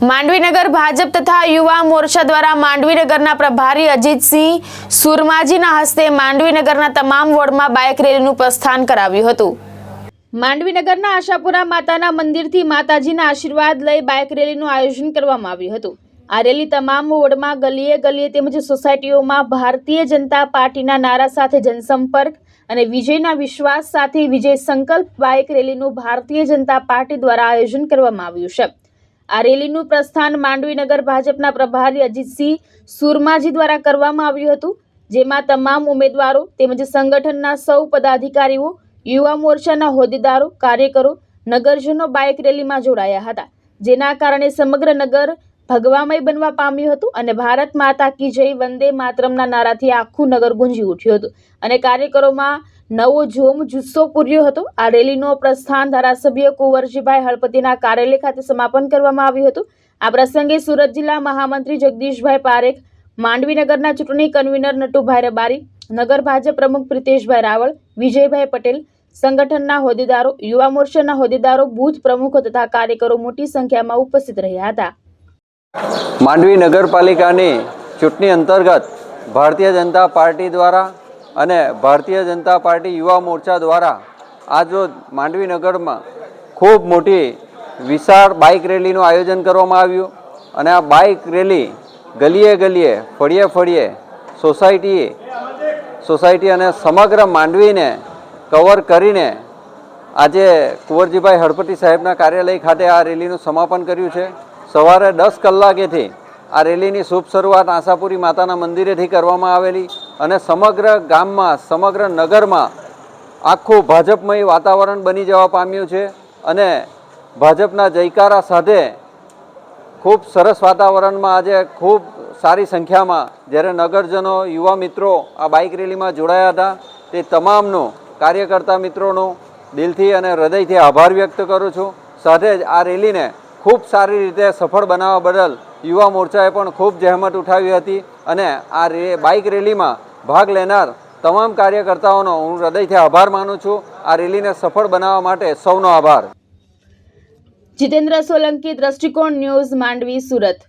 માંડવીનગર ભાજપ તથા યુવા મોરચા દ્વારા માંડવીનગરના પ્રભારી અજીતસિંહ સુરમાજીના હસ્તે માંડવીનગરના તમામ વોર્ડમાં બાઇક રેલીનું પ્રસ્થાન કરાવ્યું હતું। માંડવીનગરના આશાપુરા માતાના મંદિરથી માતાજીના આશીર્વાદ લઈ બાઇક રેલીનું આયોજન કરવામાં આવ્યું હતું। આ રેલી તમામ વોર્ડમાં ગલીએ ગલીએ તેમજ સોસાયટીઓમાં ભારતીય જનતા પાર્ટીના નારા સાથે જનસંપર્ક અને વિજયના વિશ્વાસ સાથે વિજય સંકલ્પ બાઇક રેલીનું ભારતીય જનતા પાર્ટી દ્વારા આયોજન કરવામાં આવ્યું છે। આ રેલીનું પ્રસ્થાન માંડવીનગર ભાજપના પ્રભારી અજીતસિંહ સુરમાજી દ્વારા કરવામાં આવ્યું હતું, જેમાં તમામ ઉમેદવારો તેમજ સંગઠનના સૌ પદાધિકારીઓ, યુવા મોરચાના હોદ્દેદારો, કાર્યકરો, નગરજનો બાઇક રેલીમાં જોડાયા હતા, જેના કારણે સમગ્ર નગર ભગવામય બનવા પામ્યું હતું અને ભારત માતા કી જય વંદે માતરમના નારાથી આખું નગર ગુંજી ઉઠ્યું હતું અને કાર્યકરોમાં નવો જોમ જુસ્સો પૂર્યો હતો। આ રેલીનો પ્રસ્થાન ધારાસભ્ય કુંવરજીભાઈ હળપતિના કાર્યાલય ખાતે સમાપન કરવામાં આવ્યું હતું। આ પ્રસંગે સુરત જિલ્લા મહામંત્રી જગદીશભાઈ પારેખ, માંડવીનગરના ચૂંટણી કન્વીનર નટુભાઈ રબારી, નગર ભાજપ પ્રમુખ પ્રિતેશભાઈ રાવળ, વિજયભાઈ પટેલ, સંગઠનના હોદ્દેદારો, યુવા મોરચાના હોદ્દેદારો, બૂથ પ્રમુખો તથા કાર્યકરો મોટી સંખ્યામાં ઉપસ્થિત રહ્યા હતા। માંડવી નગરપાલિકાની ચૂંટણી અંતર્ગત ભારતીય જનતા પાર્ટી દ્વારા અને ભારતીય જનતા પાર્ટી યુવા મોરચા દ્વારા આજરોજ માંડવી નગરમાં ખૂબ મોટી વિશાળ બાઇક રેલીનું આયોજન કરવામાં આવ્યું અને આ બાઇક રેલી ગલીએ ગલીએ, ફળીએ ફળીએ, સોસાયટી અને સમગ્ર માંડવીને કવર કરીને આજે કુંવરજીભાઈ હળપતિ સાહેબના કાર્યાલય ખાતે આ રેલીનું સમાપન કર્યું છે। સવારે 10 કલાકેથી આ રેલીની શુભ શરૂઆત આશાપુરી માતાના મંદિરેથી કરવામાં આવેલી અને સમગ્ર ગામમાં, સમગ્ર નગરમાં આખું ભાજપમય વાતાવરણ બની જવા પામ્યું છે અને ભાજપના જયકારા સાથે ખૂબ સરસ વાતાવરણમાં આજે ખૂબ સારી સંખ્યામાં જ્યારે નગરજનો, યુવા મિત્રો આ બાઇક રેલીમાં જોડાયા હતા, તે તમામનો કાર્યકર્તા મિત્રોનો દિલથી અને હૃદયથી આભાર વ્યક્ત કરું છું। સાથે જ આ રેલીને ખૂબ સારી રીતે સફળ બનાવવા બદલ યુવા મોરચાએ પણ ખૂબ જહેમત ઉઠાવી હતી અને આ બાઇક રેલીમાં ભાગ લેનાર તમામ કાર્યકર્તાઓનો હું હૃદયથી આભાર માનું છું। આ રેલીને સફળ બનાવવા માટે સૌનો આભાર। જીતેન્દ્ર સોલંકી, દ્રષ્ટિકોણ ન્યૂઝ, માંડવી, સુરત।